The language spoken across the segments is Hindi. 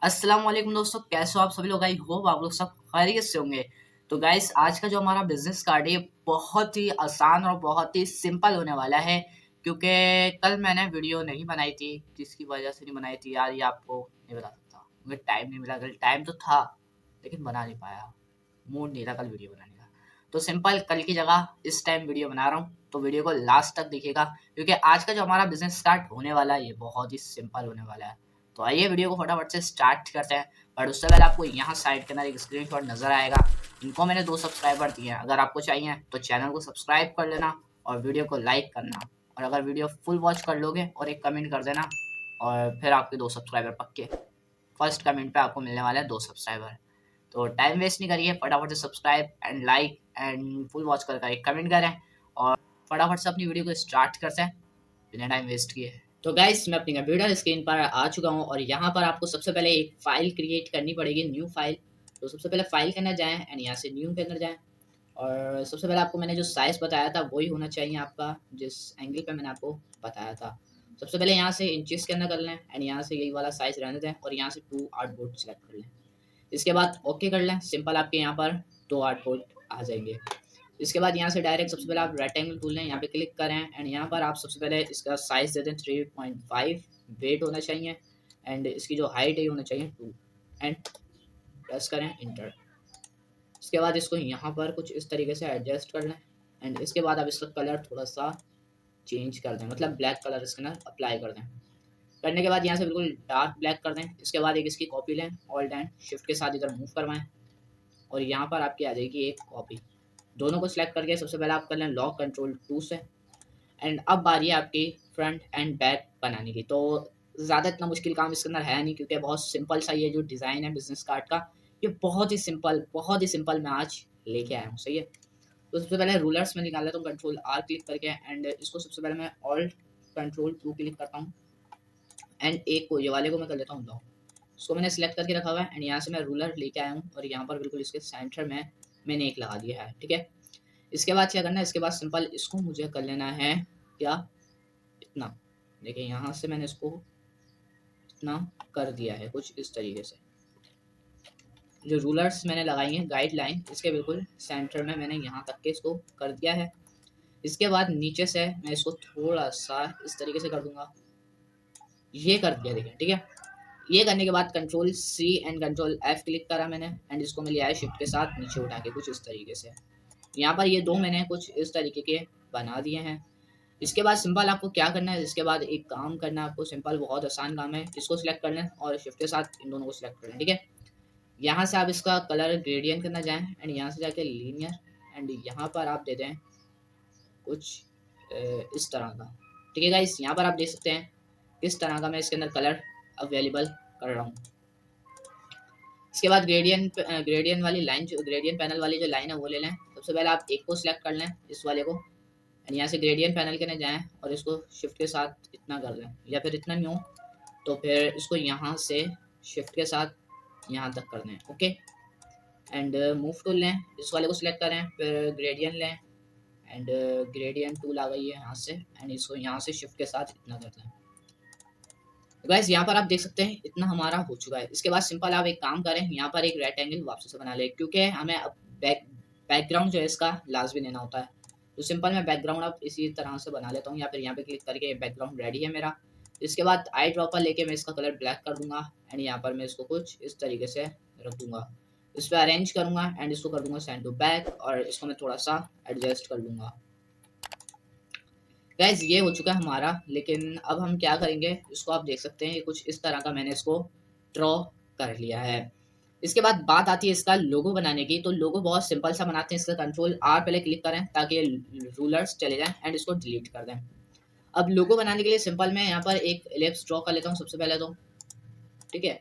अस्सलाम वालेकुम दोस्तों, कैसे हो आप सभी लोग। आई होप आप लोग सब खैरियत से होंगे। तो गाइस, आज का जो हमारा बिजनेस कार्ड है ये बहुत ही आसान और बहुत ही सिंपल होने वाला है, क्योंकि कल मैंने वीडियो नहीं बनाई थी। जिसकी वजह से नहीं बनाई थी यार, ये आपको नहीं बता सकता। मुझे टाइम नहीं मिला, कल टाइम तो था लेकिन बना नहीं पाया। मूड नहीं था कल वीडियो बनाने का। तो सिंपल कल की जगह इस टाइम वीडियो बना रहा हूँ, तो वीडियो को लास्ट तक देखिएगा, क्योंकि आज का जो हमारा बिजनेस स्टार्ट होने वाला है ये बहुत ही सिंपल होने वाला है। तो आइए वीडियो को फटाफट से स्टार्ट करते हैं। बट उससे पहले आपको यहाँ साइड के अंदर एक स्क्रीनशॉट नजर आएगा। इनको मैंने 2 सब्सक्राइबर दिए हैं। अगर आपको चाहिए तो चैनल को सब्सक्राइब कर लेना और वीडियो को लाइक करना। और अगर वीडियो फुल वॉच कर लोगे और एक कमेंट कर देना, और फिर आपके 2 सब्सक्राइबर पक्के। फर्स्ट कमेंट पे आपको मिलने वाले हैं 2 सब्सक्राइबर। तो टाइम वेस्ट नहीं करिए, फटाफट से subscribe and like and full watch कर एक कमेंट करें, और फटाफट से अपनी वीडियो को स्टार्ट करते हैं बिना टाइम वेस्ट किए। तो गाइस, मैं अपनी कंप्यूटर स्क्रीन पर आ चुका हूँ और यहाँ पर आपको सबसे पहले एक फाइल क्रिएट करनी पड़ेगी, न्यू फाइल। तो सबसे पहले फाइल के अंदर जाएं एंड यहाँ से न्यू के अंदर जाएं। और सबसे पहले आपको मैंने जो साइज़ बताया था वही होना चाहिए आपका, जिस एंगल पे मैंने आपको बताया था। सबसे पहले यहाँ से इंचेस के अंदर कर लें एंड यहाँ से यही वाला साइज़ रहने दें और यहाँ से 2 आर्टबोर्ड सेलेक्ट कर लें। इसके बाद ओके कर लें। सिंपल आपके यहाँ पर 2 आर्टबोर्ड आ जाएंगे। इसके बाद यहाँ से डायरेक्ट सबसे पहले आप रेक्टेंगल टूल लें, यहाँ पे क्लिक करें एंड यहाँ पर आप सबसे पहले इसका साइज़ दे दें 3.5, वेट होना चाहिए एंड इसकी जो हाइट है होना चाहिए 2 एंड प्रेस करें इंटर। इसके बाद इसको यहाँ पर कुछ इस तरीके से एडजस्ट कर लें एंड इसके बाद आप इसका कलर थोड़ा सा चेंज कर दें, मतलब ब्लैक कलर इसके अंदर अप्लाई कर दें। करने के बाद यहाँ से बिल्कुल डार्क ब्लैक कर दें। इसके बाद एक इसकी कॉपी लें, ऑल्ट एंड शिफ्ट के साथ इधर मूव करवाएं और यहाँ पर आपकी आ जाएगी एक कॉपी। दोनों को सिलेक्ट करके सबसे पहले आप कर लें लॉक कंट्रोल 2 से एंड अब बारी है आपकी फ्रंट एंड बैक बनाने की। तो ज़्यादा इतना मुश्किल काम इसके अंदर है नहीं, क्योंकि बहुत सिंपल सा ये जो डिज़ाइन है बिजनेस कार्ड का, ये बहुत ही सिंपल मैं आज लेके आया हूँ। सही है। तो सबसे पहले रूलर्स में निकाल लेता हूँ कंट्रोल आर क्लिक करके एंड इसको सबसे पहले मैं ऑल्ट कंट्रोल 2 क्लिक करता हूँ एंड एक को ये वाले को मैं कर लेता हूँ लॉक। इसको मैंने सिलेक्ट करके रखा हुआ है एंड यहाँ से मैं रूलर लेके आया हूँ और यहाँ पर बिल्कुल इसके सेंटर में मैंने एक लगा दिया है। ठीक है। इसके बाद क्या करना है, इसके बाद सिंपल इसको मुझे कर लेना है क्या, इतना। देखिए यहाँ से मैंने इसको इतना कर दिया है कुछ इस तरीके से। जो रूलर्स मैंने लगाई हैं गाइडलाइन, इसके बिल्कुल सेंटर में मैंने यहाँ तक के इसको कर दिया है। इसके बाद नीचे से मैं इसको थोड़ा सा इस तरीके से कर दूंगा, ये कर दिया। देखिए ठीक है। ये करने के बाद control C and control F click करा मैंने एंड इसको मैं लिया है शिफ्ट के साथ नीचे उठा के कुछ इस तरीके से। यहाँ पर ये 2 मैंने कुछ इस तरीके के बना दिए हैं। इसके बाद सिंपल आपको क्या करना है, इसके बाद एक काम करना है आपको, सिंपल बहुत आसान काम है। इसको सिलेक्ट कर लें और शिफ्ट के साथ इन दोनों को सिलेक्ट कर लें। ठीक है। यहाँ से आप इसका कलर ग्रेडियंट करना जाएं एंड यहाँ से जाके लीनियर एंड यहाँ पर आप दे दें कुछ इस तरह का। ठीक है गाइस, यहाँ पर आप देख सकते हैं किस तरह का मैं इसके अंदर कलर अवेलेबल कर रहा हूँ। इसके बाद ग्रेडियंट वाली लाइन, जो ग्रेडियंट पैनल वाली जो लाइन है वो ले लें। सबसे पहले आप एक को सिलेक्ट कर लें, इस वाले को, एंड यहाँ से ग्रेडियंट पैनल के अंदर जाएं और इसको शिफ्ट के साथ इतना कर दें, या फिर इतना नहीं हो तो फिर इसको यहाँ से शिफ्ट के साथ यहाँ तक कर दें। ओके। एंड मूव टूल लें, इस वाले को सिलेक्ट करें, फिर ग्रेडियंट लें एंड ग्रेडियंट टूल आ गई है यहाँ से एंड इसको यहाँ से शिफ्ट के साथ इतना कर दें। गाइस यहाँ पर आप देख सकते हैं इतना हमारा हो चुका है। इसके बाद सिंपल आप एक काम करें, यहाँ पर एक रेक्टेंगल वापस से बना ले, क्योंकि हमें अब बैकग्राउंड जो है इसका लाजमी देना होता है। तो सिंपल मैं बैकग्राउंड अब इसी तरह से बना लेता हूँ, या फिर यहाँ पे क्लिक करके बैकग्राउंड रेडी है मेरा। इसके बाद आई ड्रॉपर लेके मैं इसका कलर ब्लैक कर दूंगा एंड यहाँ पर मैं इसको कुछ इस तरीके से रख दूंगा। इस पर अरेंज करूंगा एंड इसको कर दूंगा सेंड टू बैक और इसको मैं थोड़ा सा एडजस्ट कर लूंगा। गाइज ये हो चुका है हमारा, लेकिन अब हम क्या करेंगे, इसको आप देख सकते हैं ये कुछ इस तरह का मैंने इसको ड्रॉ कर लिया है। इसके बाद बात आती है इसका लोगो बनाने की। तो लोगो बहुत सिंपल सा बनाते हैं। इसका कंट्रोल आर पहले क्लिक करें ताकि ये रूलर्स चले जाएं एंड इसको डिलीट कर दें। अब लोगो बनाने के लिए सिंपल मैं यहाँ पर एक एलिप्स ड्रॉ कर लेता हूँ सबसे पहले तो। ठीक है।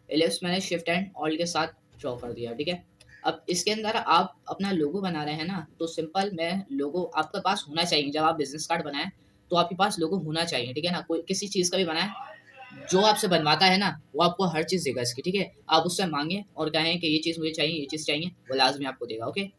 एलिप्स मैंने शिफ्ट एंड ऑल्ट के साथ ड्रॉ कर दिया। ठीक है। अब इसके अंदर आप अपना लोगो बना रहे हैं ना, तो सिंपल मैं लोगो आपके पास होना चाहिए। जब आप बिजनेस कार्ड बनाएं तो आपके पास लोगो होना चाहिए। ठीक है ना। कोई किसी चीज़ का भी बनाए, जो आपसे बनवाता है ना वो आपको हर चीज़ देगा इसकी। ठीक है। आप उससे मांगे और कहें कि ये चीज़ मुझे चाहिए, ये चीज़ चाहिए, वो लाजमी आपको देगा। ओके।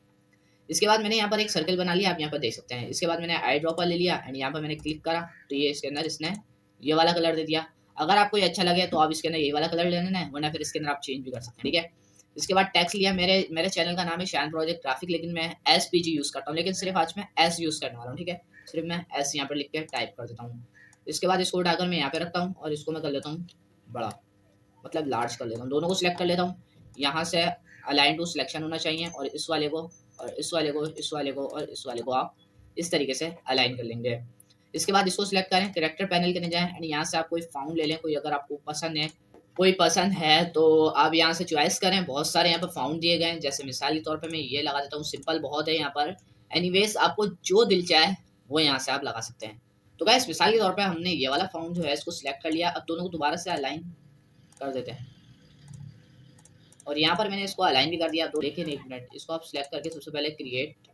इसके बाद मैंने यहाँ पर एक सर्कल बना लिया, आप यहाँ पर देख सकते हैं। इसके बाद मैंने आई ड्रॉपर ले लिया एंड यहाँ पर मैंने क्लिक करा तो ये इसके अंदर इसने ये वाला कलर दे दिया। अगर आपको ये अच्छा लगे तो आप इसके अंदर ये वाला कलर ले लेना है, वरना फिर इसके अंदर आप चेंज भी कर सकते हैं, ठीक है। इसके बाद टैक्स लिया, मेरे चैनल का नाम है शान प्रोजेक्ट ग्राफिक, लेकिन मैं SPG यूज़ करता हूँ, लेकिन सिर्फ आज मैं S यूज़ करने वाला हूँ, ठीक है। सिर्फ मैं S यहाँ पर लिख के टाइप कर देता हूँ। इसके बाद इसको उठाकर मैं यहाँ पे रखता हूँ और इसको मैं कर लेता हूँ बड़ा, मतलब लार्ज कर लेता हूँ। दोनों को सिलेक्ट कर लेता हूँ, यहाँ से अलाइन टू सिलेक्शन होना चाहिए, और इस वाले को और इस वाले को, इस वाले को और इस वाले को आप इस तरीके से अलाइन कर लेंगे। इसके बाद इसको सिलेक्ट करें, कैरेक्टर पैनल के जाएं एंड यहाँ से आप कोई फाउंड ले लें, कोई अगर आपको पसंद है तो आप यहाँ से चॉइस करें। बहुत सारे यहाँ पर फाउंड दिए गए हैं, जैसे मिसाल के तौर पे मैं ये लगा देता हूँ, सिंपल बहुत है यहाँ पर। एनीवेज आपको जो दिल चाहे वो यहाँ से आप लगा सकते हैं। तो गाइस मिसाल के तौर पे हमने ये वाला फाउंड जो है इसको सिलेक्ट कर लिया। अब दोनों को दोबारा से अलाइन कर देते हैं, और यहाँ पर मैंने इसको अलाइन भी कर दिया। तो देखिए एक मिनट, इसको आप सिलेक्ट करके सबसे पहले क्रिएट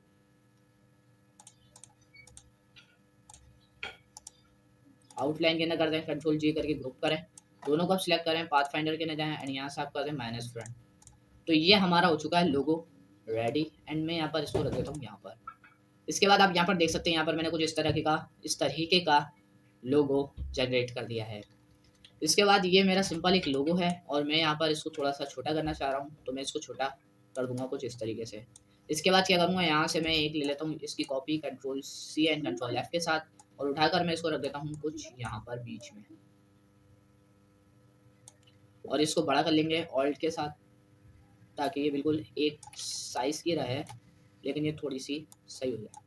आउटलाइन के अंदर कर दें, कंट्रोल G करके ग्रुप करें, दोनों को आप सिलेक्ट करें, पाथ फाइंडर के अंदर जाएं एंड यहाँ से आप कर दें माइनस फ्रंट। तो ये हमारा हो चुका है लोगो रेडी, एंड मैं यहाँ पर इसको रख देता हूँ यहाँ पर। इसके बाद आप यहाँ पर देख सकते हैं, यहाँ पर मैंने कुछ इस तरीके का लोगो जनरेट कर दिया है। इसके बाद ये मेरा सिंपल एक लोगो है, और मैं यहाँ पर इसको थोड़ा सा छोटा करना चाह रहा हूँ, तो मैं इसको छोटा कर दूंगा कुछ इस तरीके से। इसके बाद क्या करूँगा, यहाँ से मैं एक ले लेता हूँ इसकी copy, control C and control F के साथ, और उठाकर मैं इसको रख देता हूँ कुछ यहाँ पर बीच में, और इसको बड़ा कर लेंगे ऑल्ट के साथ, ताकि ये बिल्कुल एक साइज की रहे, लेकिन ये थोड़ी सी सही हो जाए।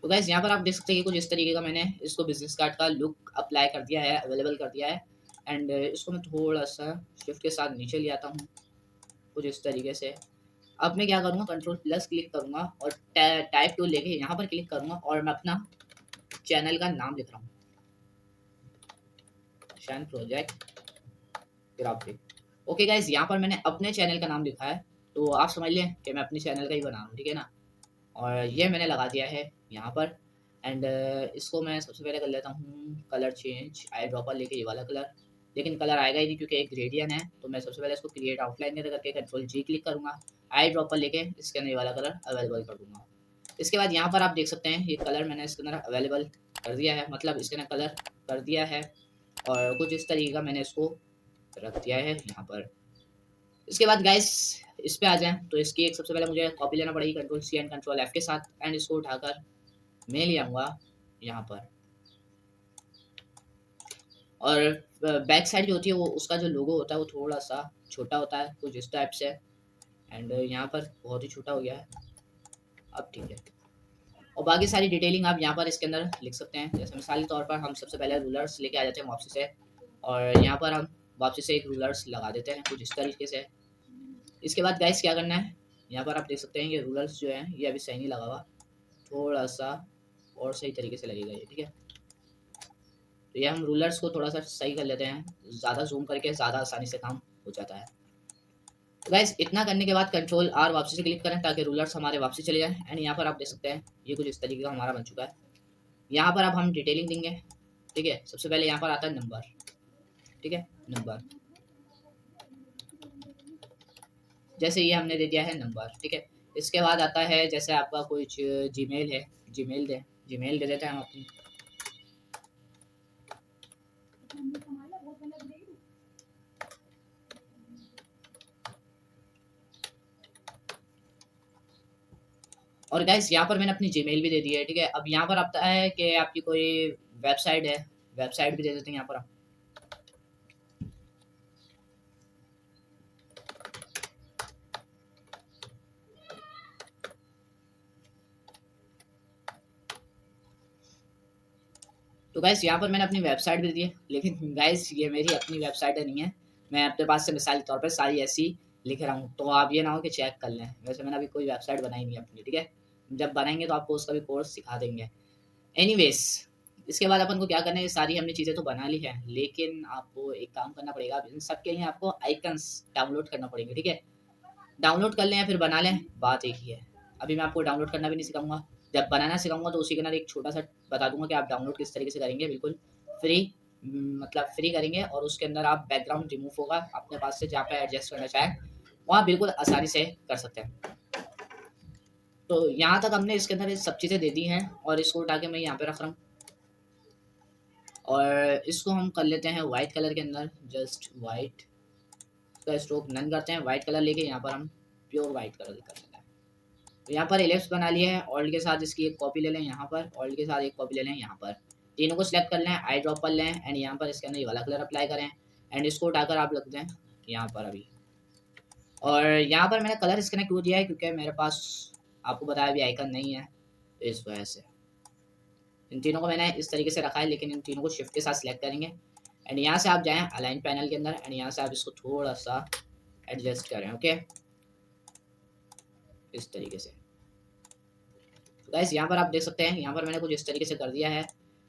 तो गाइस यहाँ पर आप देख सकते हैं कि कुछ इस तरीके का मैंने इसको बिजनेस कार्ड का लुक अप्लाई कर दिया है, अवेलेबल कर दिया है। एंड इसको मैं थोड़ा सा शिफ्ट के साथ नीचे ले आता हूँ कुछ इस तरीके से। अब मैं क्या करूँगा, कंट्रोल प्लस क्लिक करूँगा और टाइप टूल लेके यहाँ पर क्लिक करूँगा, और मैं अपना चैनल का नाम लिख रहा हूँ, शान प्रोजेक्ट ग्राफिक। ओके गाइस, यहाँ पर मैंने अपने चैनल का नाम लिखा है, तो आप समझ लें कि मैं अपने चैनल का ही बना रहा हूँ, ठीक है ना। और ये मैंने लगा दिया है यहाँ पर। एंड इसको मैं सबसे पहले कर लेता हूँ कलर चेंज, आई ड्रॉपर लेके ये वाला कलर, लेकिन कलर आएगा ही नहीं क्योंकि एक ग्रेडियन है। तो मैं सबसे पहले इसको क्रिएट आउटलाइन के करके कंट्रोल G क्लिक करूँगा, आई ड्रॉपर लेके इसके अंदर ये वाला कलर अवेलेबल कर दूँगा। इसके बाद यहाँ पर आप देख सकते हैं ये कलर मैंने इसके अंदर अवेलेबल कर दिया है, मतलब इसके अंदर कलर कर दिया है, और कुछ इस तरीके का मैंने इसको रख दिया है यहाँ पर। इसके बाद गाइस इस पे आ जाएं, तो इसकी एक सबसे पहले मुझे कॉपी लेना पड़ेगी control C and control F के साथ, एंड इसको उठाकर मैं ले आऊँगा यहाँ पर। और बैक साइड जो होती है वो उसका जो लोगो होता है वो थोड़ा सा छोटा होता है कुछ इस टाइप से, एंड यहाँ पर बहुत ही छोटा हो गया है, अब ठीक है। और बाकी सारी डिटेलिंग आप यहाँ पर इसके अंदर लिख सकते हैं। जैसे मिसाल के तौर पर हम सबसे पहले रूलर्स लेके आ जाते हैं वापसी से, और यहाँ पर हम वापसी से एक रूलर्स लगा देते हैं कुछ इस तरीके से। इसके बाद गाइस क्या करना है, यहाँ पर आप देख सकते हैं ये रूलर्स जो है ये अभी सही नहीं लगा हुआ, थोड़ा सा और सही तरीके से लगेगा ये, ठीक है। तो ये हम रूलर्स को थोड़ा सा सही कर लेते हैं, ज़्यादा जूम करके ज़्यादा आसानी से काम हो जाता है। तो गाइस इतना करने के बाद कंट्रोल R वापसी से क्लिक करें ताकि रूलर्स हमारे वापसी चले जाए, एंड यहाँ पर आप देख सकते हैं ये कुछ इस तरीके का हमारा बन चुका है। यहाँ पर अब हम डिटेलिंग देंगे, ठीक है। सबसे पहले यहाँ पर आता है नंबर, ठीक है, नंबर, जैसे ये हमने दे दिया है नंबर, ठीक है। इसके बाद आता है जैसे आपका कुछ जीमेल है, जीमेल दे देते हैं हम अपनी। और गाइस यहाँ पर मैंने अपनी जीमेल भी दे दी है, ठीक है। अब यहाँ पर आता है कि आपकी कोई वेबसाइट है, वेबसाइट भी दे देते हैं यहाँ पर हम। तो गाइस यहाँ पर मैंने अपनी वेबसाइट भी दी है, लेकिन गाइस ये मेरी अपनी वेबसाइट नहीं है, मैं अपने पास से मिसाल के तौर पर सारी ऐसी लिख रहा हूँ, तो आप ये ना हो कि चेक कर लें। वैसे मैंने अभी कोई वेबसाइट बनाई नहीं अपनी, ठीक है। जब बनाएंगे तो आपको उसका भी कोर्स सिखा देंगे। एनीवेज इसके बाद अपन को क्या करना है, ये सारी हमने चीज़ें तो बना ली है, लेकिन आपको एक काम करना पड़ेगा, इन सब के लिए आपको आइकन्स डाउनलोड करना पड़ेंगे, ठीक है। डाउनलोड कर लें या फिर बना लें, बात एक ही है। अभी मैं आपको डाउनलोड करना भी नहीं सिखाऊंगा, जब बनाना सिखाऊंगा तो उसी के अंदर एक छोटा सा बता दूंगा कि आप डाउनलोड किस तरीके से करेंगे, बिल्कुल फ्री, मतलब फ्री करेंगे, और उसके अंदर आप बैकग्राउंड रिमूव होगा अपने पास से, जहाँ पे एडजस्ट करना चाहें वहाँ बिल्कुल आसानी से कर सकते हैं। तो यहाँ तक हमने इसके अंदर सब चीज़ें दे दी हैं, और इसको उठा के मैं यहाँ पे रख रहा हूँ, और इसको हम कर लेते हैं वाइट कलर के अंदर, जस्ट वाइट का स्ट्रोक नन करते हैं। वाइट कलर लेके यहाँ पर हम प्योर वाइट कलर कर लेते हैं। तो यहाँ पर एलिप्स बना लिया है, ऑल्ट के साथ इसकी एक कॉपी ले लें, यहाँ पर ऑल्ट के साथ एक कॉपी ले लें, यहाँ पर तीनों को सिलेक्ट कर लें, आई ड्रॉप कर लें एंड यहाँ पर इसके अंदर ये वाला कलर अप्लाई करें एंड इसको उठाकर आप रख दें यहाँ पर अभी। और यहाँ पर मैंने कलर डिस्कनेक्ट क्यों दिया है, क्योंकि मेरे पास आपको बताया अभी आइकन नहीं है, तो इस वजह से इन तीनों को मैंने इस तरीके से रखा है। लेकिन इन तीनों को शिफ्ट के साथ सिलेक्ट करेंगे एंड यहाँ से आप जाएं अलाइन पैनल के अंदर एंड यहाँ से आप इसको थोड़ा सा एडजस्ट करें, ओके, इस तरीके से। तो गाइस यहाँ पर आप देख सकते हैं, यहाँ पर मैंने कुछ इस तरीके से कर दिया है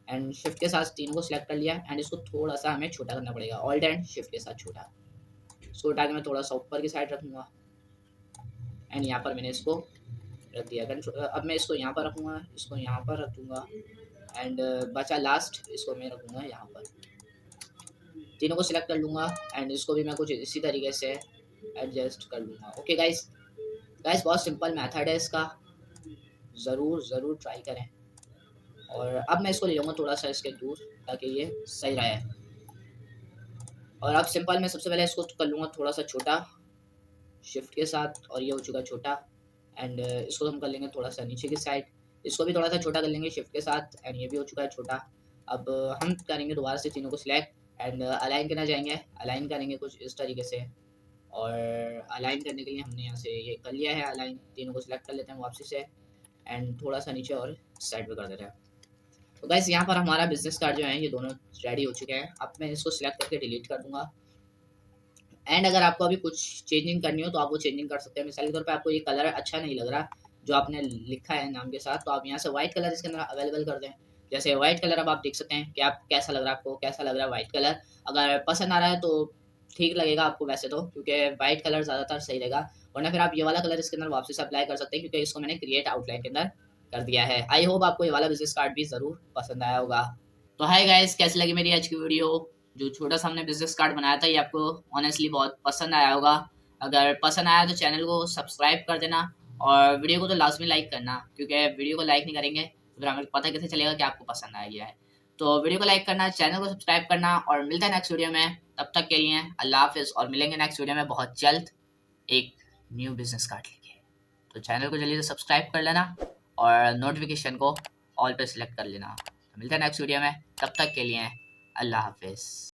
एंड शिफ्ट के साथ तीनों को सिलेक्ट कर लिया एंड इसको थोड़ा सा हमें छोटा करना पड़ेगा, ऑल्ट एंड शिफ्ट के साथ छोटा। इसको उठा के मैं थोड़ा सा ऊपर की साइड रखूँगा एंड यहाँ पर मैंने इसको रख दिया। अब मैं इसको यहाँ पर रखूँगा, इसको यहाँ पर रख दूँगा एंड बचा लास्ट, इसको मैं रखूँगा यहाँ पर। तीनों को सिलेक्ट कर लूँगा एंड इसको भी मैं कुछ इसी तरीके से एडजस्ट कर लूँगा। ओके गाइस, बहुत सिंपल मेथड है इसका, ज़रूर ट्राई करें। और अब मैं इसको ले लूँगा थोड़ा सा इसके दूर ताकि ये सही रहे। और अब सिंपल मैं सबसे पहले इसको कर लूँगा थोड़ा सा छोटा शिफ्ट के साथ, और ये हो चुका छोटा एंड इसको हम कर लेंगे थोड़ा सा नीचे की साइड, इसको भी थोड़ा सा छोटा कर लेंगे शिफ्ट के साथ एंड ये भी हो चुका है छोटा। अब हम करेंगे दोबारा से तीनों को सिलेक्ट एंड अलाइन करना चाहेंगे, अलाइन करेंगे कुछ इस तरीके से। और अलाइन करने के लिए हमने यहाँ से ये कर लिया है अलाइन, तीनों को सिलेक्ट कर लेते हैं वापसी से एंड थोड़ा सा नीचे और साइड पे कर देते हैं। तो गाइस यहाँ पर हमारा बिजनेस कार्ड जो है ये दोनों रेडी हो चुके हैं। अब मैं इसको सिलेक्ट करके डिलीट कर दूंगा एंड अगर आपको अभी कुछ चेंजिंग करनी हो तो आप वो चेंजिंग कर सकते हैं। मिसाल के तौर पे आपको ये कलर अच्छा नहीं लग रहा जो आपने लिखा है नाम के साथ, तो आप यहाँ से व्हाइट कलर इसके अंदर अवेलेबल कर दें। जैसे व्हाइट कलर अब आप देख सकते हैं कि आप कैसा लग रहा है, आपको कैसा लग रहा है व्हाइट कलर। अगर पसंद आ रहा है तो ठीक लगेगा आपको वैसे तो, क्योंकि व्हाइट कलर ज़्यादातर सही रहेगा, वरना फिर आप ये वाला कलर इसके अंदर वापसी से अप्लाई कर सकते हैं, क्योंकि इसको मैंने क्रिएट आउटलाइन के अंदर कर दिया है। आई होप आपको ये वाला बिजनेस कार्ड भी ज़रूर पसंद आया होगा। तो हाय गाइस, कैसी लगी मेरी आज की वीडियो? जो छोटा सा हमने बिजनेस कार्ड बनाया था ये आपको ऑनेस्टली बहुत पसंद आया होगा। अगर पसंद आया तो चैनल को सब्सक्राइब कर देना और वीडियो को तो लाजमी लाइक करना, क्योंकि वीडियो को लाइक नहीं करेंगे तो फिर हमें पता कैसे चलेगा कि आपको पसंद आ गया है। तो वीडियो को लाइक करना, चैनल को सब्सक्राइब करना और मिलता है नेक्स्ट वीडियो में। तब तक के लिए अल्लाह हाफिज़ और मिलेंगे नेक्स्ट वीडियो में बहुत जल्द एक न्यू बिजनेस कार्ड लेके। तो चैनल को जल्दी से सब्सक्राइब कर लेना और नोटिफिकेशन को ऑल पे सिलेक्ट कर लेना। तो मिलता है नेक्स्ट वीडियो में, तब तक के लिए अल्लाह हाफिज़।